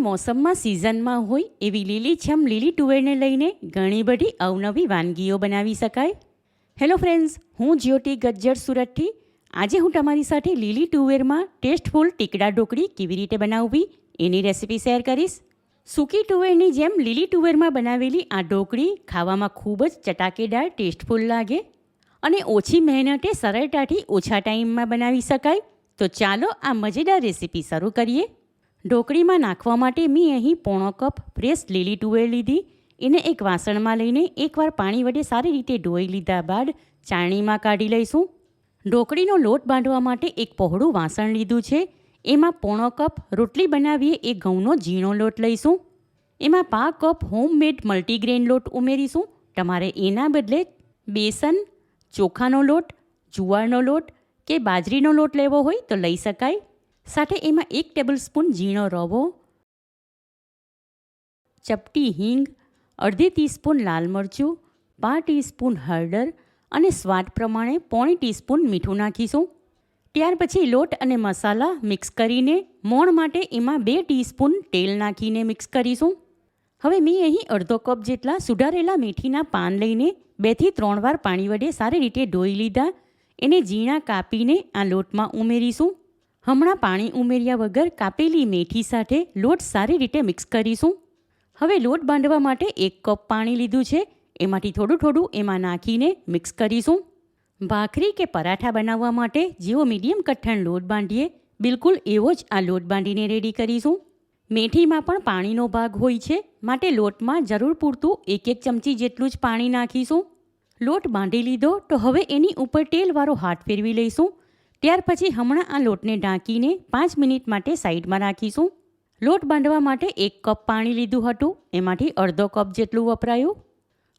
મોસમમાં સિઝનમાં હોય એવી લીલીછમ લીલી તુવેરને લઈને ઘણી બધી અવનવી વાનગીઓ બનાવી શકાય. હેલો ફ્રેન્ડ્સ, હું જ્યોતિ ગજ્જર સુરતથી. આજે હું તમારી સાથે લીલી તુવેરમાં ટેસ્ટફુલ ટીકડા ઢોકળી કેવી રીતે બનાવવી એની રેસીપી શેર કરીશ. સૂકી તુવેરની જેમ લીલી તુવેરમાં બનાવેલી આ ઢોકળી ખાવામાં ખૂબ જ ચટાકેદાર ટેસ્ટફુલ લાગે અને ઓછી મહેનતે સરળતાથી ઓછા ટાઈમમાં બનાવી શકાય. તો ચાલો આ મજેદાર રેસીપી શરૂ કરીએ. ઢોકળીમાં નાખવા માટે મેં અહીં પોણો કપ ફ્રેશ લીલી તુવેર લીધી. એને એક વાસણમાં લઈને એકવાર પાણી વડે સારી રીતે ધોઈ લીધા બાદ ચાળણીમાં કાઢી લઈશું. ઢોકળીનો લોટ બાંધવા માટે એક પહોળું વાસણ લીધું છે. એમાં પોણો કપ રોટલી બનાવીએ એ ઘઉંનો ઝીણો લોટ લઈશું. એમાં 5 કપ હોમમેડ મલ્ટીગ્રેન લોટ ઉમેરીશું. તમારે એના બદલે બેસન, ચોખાનો લોટ, જુવારનો લોટ કે બાજરીનો લોટ લેવો હોય તો લઈ શકાય. સાથે એમાં 1 ટેબલસ્પૂન ઝીણો રવો, ચપટી હિંગ, અડધી ટીસ્પૂન લાલ મરચું, 5 ટીસ્પૂન હળદર અને સ્વાદ પ્રમાણે 1/4 ટીસ્પૂન મીઠું નાખીશું. ત્યાર પછી લોટ અને મસાલા મિક્સ કરીને મોણ માટે એમાં 2 ટીસ્પૂન તેલ નાખીને મિક્સ કરીશું. હવે મેં અહીં અડધો કપ જેટલા સુધારેલા મેથીના પાન લઈને 2 થી 3 વાર પાણી વડે સારી રીતે ધોઈ લીધા. એને ઝીણા કાપીને આ લોટમાં ઉમેરીશું. હમણાં પાણી ઉમેર્યા વગર કાપેલી મેથી સાથે લોટ સારી રીતે મિક્સ કરીશું. હવે લોટ બાંધવા માટે 1 કપ પાણી લીધું છે. એમાંથી થોડું થોડું એમાં નાખીને મિક્સ કરીશું. ભાખરી કે પરાઠા બનાવવા માટે જેવો મીડિયમ કઠણ લોટ બાંધીએ બિલકુલ એવો જ આ લોટ બાંધીને રેડી કરીશું. મેથીમાં પણ પાણીનો ભાગ હોય છે, માટે લોટમાં જરૂર પૂરતું 1 ચમચી જેટલું જ પાણી નાખીશું. લોટ બાંધી લીધો તો હવે એની ઉપર તેલવાળો હાથ ફેરવી લઈશું. ત્યાર પછી હમણાં આ લોટને ઢાંકીને 5 મિનિટ માટે સાઈડમાં રાખીશું. લોટ બાંધવા માટે 1 કપ પાણી લીધું હતું, એમાંથી અડધો કપ જેટલું વપરાયું.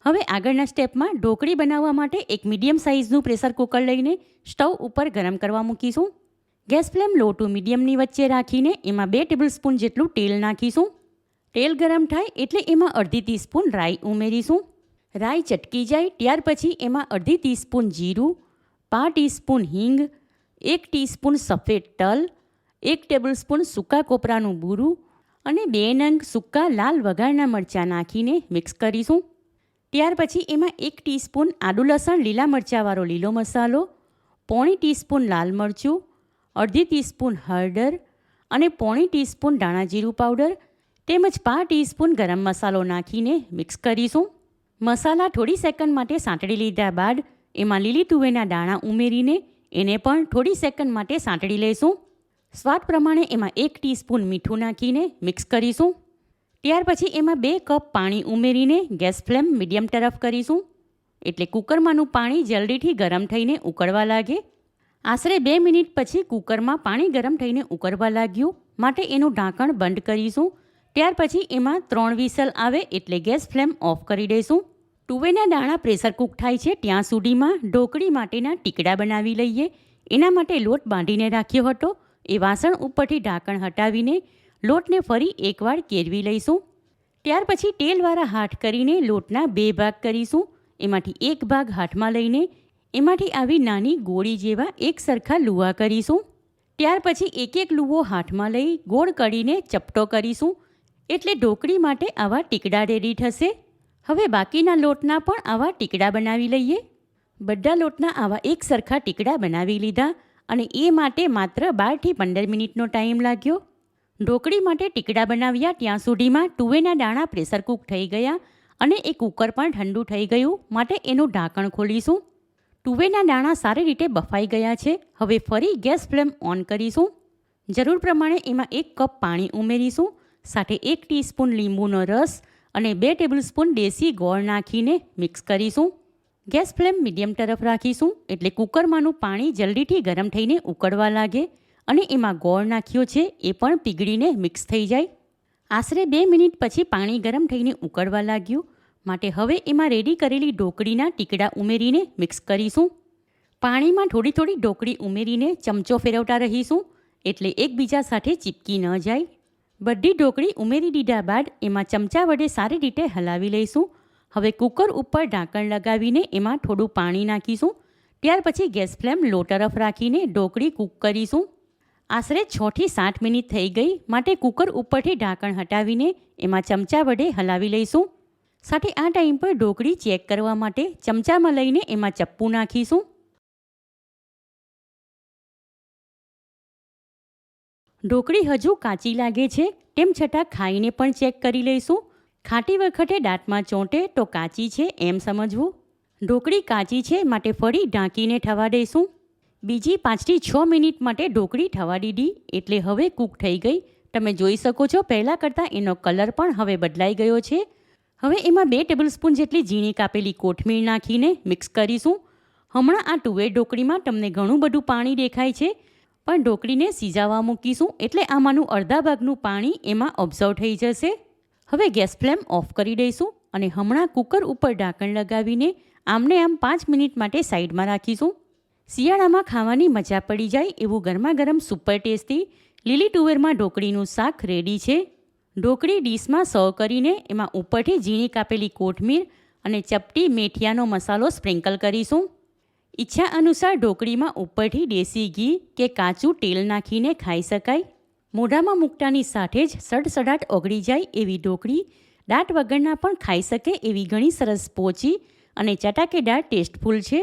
હવે આગળના સ્ટેપમાં ઢોકળી બનાવવા માટે એક મીડિયમ સાઇઝનું પ્રેશર કુકર લઈને સ્ટવ ઉપર ગરમ કરવા મૂકીશું. ગેસ ફ્લેમ લો ટુ મીડિયમની વચ્ચે રાખીને એમાં 2 ટેબલસ્પૂન જેટલું તેલ નાખીશું. તેલ ગરમ થાય એટલે એમાં અડધી ટીસ્પૂન રાઈ ઉમેરીશું. રાઈ ચટકી જાય ત્યાર પછી એમાં અડધી ટીસ્પૂન જીરું, 5 ટીસ્પૂન હિંગ, 1 ટીસ્પૂન સફેદ તલ, 1 ટેબલસ્પૂન સૂકા કોપરાનું બૂરું અને 2 નંગ સૂકા લાલ વઘારના મરચાં નાખીને મિક્સ કરીશું. ત્યાર પછી એમાં 1 ટીસ્પૂન આદુ લસણ લીલા મરચાંવાળો લીલો મસાલો, 1/4 ટીસ્પૂન લાલ મરચું, અડધી ટીસ્પૂન હળદર અને 1/4 ટીસ્પૂન ધાણા જીરું પાવડર તેમજ 5 ટીસ્પૂન ગરમ મસાલો નાખીને મિક્સ કરીશું. મસાલા થોડી સેકન્ડ માટે સાંતળી લીધા બાદ એમાં લીલી તુવેરના દાણા ઉમેરીને એને પણ થોડી સેકન્ડ માટે સાંતળી લઈશું. સ્વાદ પ્રમાણે એમાં 1 ટીસ્પૂન મીઠું નાખીને મિક્સ કરીશું. ત્યાર પછી એમાં 2 કપ પાણી ઉમેરીને ગેસ ફ્લેમ મીડિયમ તરફ કરીશું. એટલે કુકરમાંનું પાણી જલ્દીથી ગરમ થઈને ઉકળવા લાગે. આશરે 2 મિનિટ પછી કુકરમાં પાણી ગરમ થઈને ઉકળવા લાગ્યું, માટે એનું ઢાંકણ બંધ કરીશું. ત્યાર પછી એમાં 3 વિસલ આવે એટલે ગેસ ફ્લેમ ઓફ કરી દઈશું. તુવેરના દાણા પ્રેશર કૂક થાય છે ત્યાં સુધીમાં ઢોકળી માટેના ટીકડા બનાવી લઈએ. એના માટે લોટ બાંધીને રાખ્યો હતો એ વાસણ ઉપરથી ઢાંકણ હટાવીને લોટને ફરી એકવાર કેળવી લઈશું. ત્યાર પછી તેલવાળા હાથ કરીને લોટના 2 ભાગ કરીશું. એમાંથી એક ભાગ હાથમાં લઈને એમાંથી આવી નાની ગોળી જેવા એક સરખા લુવા કરીશું. ત્યાર પછી એક લુવો હાથમાં લઈ ગોળ કરીને ચપટો કરીશું. એટલે ઢોકળી માટે આવા ટીકડા રેડી થશે. હવે બાકીના લોટના પણ આવા ટીકડા બનાવી લઈએ. બધા લોટના આવા એક સરખા ટીકડા બનાવી લીધા અને એ માટે માત્ર 12 થી 15 મિનિટનો ટાઈમ લાગ્યો. ઢોકળી માટે ટીકડા બનાવ્યા ત્યાં સુધીમાં તુવેરના દાણા પ્રેશર કૂક થઈ ગયા અને એ કુકર પણ ઠંડુ થઈ ગયું, માટે એનું ઢાંકણ ખોલીશું. તુવેરના દાણા સારી રીતે બફાઈ ગયા છે. હવે ફરી ગેસ ફ્લેમ ઓન કરીશું. જરૂર પ્રમાણે એમાં 1 કપ પાણી ઉમેરીશું. સાથે 1 ટીસ્પૂન લીંબુનો રસ અને 2 ટેબલસ્પૂન દેશી ગોળ નાખીને મિક્સ કરીશું. ગેસ ફ્લેમ મીડિયમ તરફ રાખીશું એટલે કુકરમાંનું પાણી જલ્દીથી ગરમ થઈને ઉકળવા લાગે અને એમાં ગોળ નાખ્યો છે એ પણ પીગળીને મિક્સ થઈ જાય. આશરે 2 મિનિટ પછી પાણી ગરમ થઈને ઉકળવા લાગ્યું, માટે હવે એમાં રેડી કરેલી ઢોકળીના ટીકડા ઉમેરીને મિક્સ કરીશું. પાણીમાં થોડી થોડી ઢોકળી ઉમેરીને ચમચો ફેરવતા રહીશું એટલે એકબીજા સાથે ચીપકી ન જાય. બધી ઢોકળી ઉમેરી દીધા બાદ એમાં ચમચા વડે સારી રીતે હલાવી લઈશું. હવે કુકર ઉપર ઢાંકણ લગાવીને એમાં થોડું પાણી નાખીશું. ત્યાર પછી ગેસ ફ્લેમ લો તરફ રાખીને ઢોકળી કૂક કરીશું. આશરે 6થી 7 મિનિટ થઈ ગઈ, માટે કુકર ઉપરથી ઢાંકણ હટાવીને એમાં ચમચા વડે હલાવી લઈશું. સાથે આ ટાઈમ પર ઢોકળી ચેક કરવા માટે ચમચામાં લઈને એમાં ચપ્પુ નાખીશું. ઢોકળી હજુ કાચી લાગે છે તેમ છતાં ખાઈને પણ ચેક કરી લઈશું. ખાતી વખતે દાંતમાં ચોંટે તો કાચી છે એમ સમજવું. ઢોકળી કાચી છે માટે ફરી ઢાંકીને થવા દઈશું. બીજી 5થી 6 મિનિટ માટે ઢોકળી થવા દીધી એટલે હવે કૂક થઈ ગઈ. તમે જોઈ શકો છો પહેલાં કરતાં એનો કલર પણ હવે બદલાઈ ગયો છે. હવે એમાં 2 ટેબલસ્પૂન જેટલી ઝીણી કાપેલી કોથમીર નાખીને મિક્સ કરીશું. હમણાં આ તુવેર ઢોકળીમાં તમને ઘણું બધું પાણી દેખાય છે, પણ ઢોકળીને સિજાવવા મૂકીશું એટલે આમાંનું અડધા ભાગનું પાણી એમાં ઓબ્ઝર્વ થઈ જશે. હવે ગેસ ફ્લેમ ઓફ કરી દઈશું અને હમણાં કુકર ઉપર ઢાંકણ લગાવીને આમને આમ 5 મિનિટ માટે સાઈડમાં રાખીશું. શિયાળામાં ખાવાની મજા પડી જાય એવું ગરમા ગરમ સુપર ટેસ્ટી લીલી તુવેરમાં ઢોકળીનું શાક રેડી છે. ઢોકળી ડીશમાં સર્વ કરીને એમાં ઉપરથી ઝીણી કાપેલી કોથમીર અને ચપટી મેથીયાનો મસાલો સ્પ્રિંકલ કરીશું. ઈચ્છા અનુસાર ઢોકળીમાં ઉપરથી દેશી ઘી કે કાચું તેલ નાખીને ખાઈ શકાય. મોઢામાં મૂકતાની સાથે જ સડસડાટ ઓગળી જાય એવી ઢોકળી દાંત વગરના પણ ખાઈ શકે એવી ઘણી સરસ પોચી અને ચટાકેદાર ટેસ્ટફુલ છે.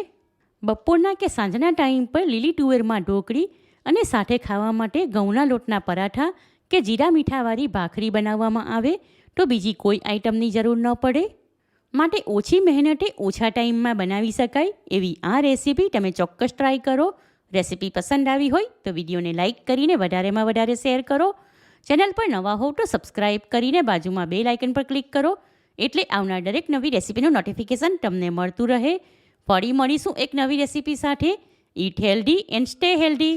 બપોરના કે સાંજના ટાઈમ પર લીલી તુવેરમાં ઢોકળી અને સાથે ખાવા માટે ઘઉંના લોટના પરાઠા કે જીરા મીઠાવાળી ભાખરી બનાવવામાં આવે તો બીજી કોઈ આઈટમની જરૂર ન પડે. માટે ઓછી મહેનતે ઓછા ટાઈમમાં બનાવી શકાય એવી આ રેસીપી તમે ચોક્કસ ટ્રાય કરો. રેસીપી પસંદ આવી હોય તો વિડીયોને લાઇક કરીને વધારેમાં વધારે શેર કરો. ચેનલ પર નવા હોવ તો સબસ્ક્રાઇબ કરીને બાજુમાં બેલ આઇકન પર ક્લિક કરો એટલે આવનાર દરેક નવી રેસીપીનું નોટિફિકેશન તમને મળતું રહે. ફરી મળીશું એક નવી રેસીપી સાથે. ઈટ હેલ્ધી એન્ડ સ્ટે હેલ્ધી.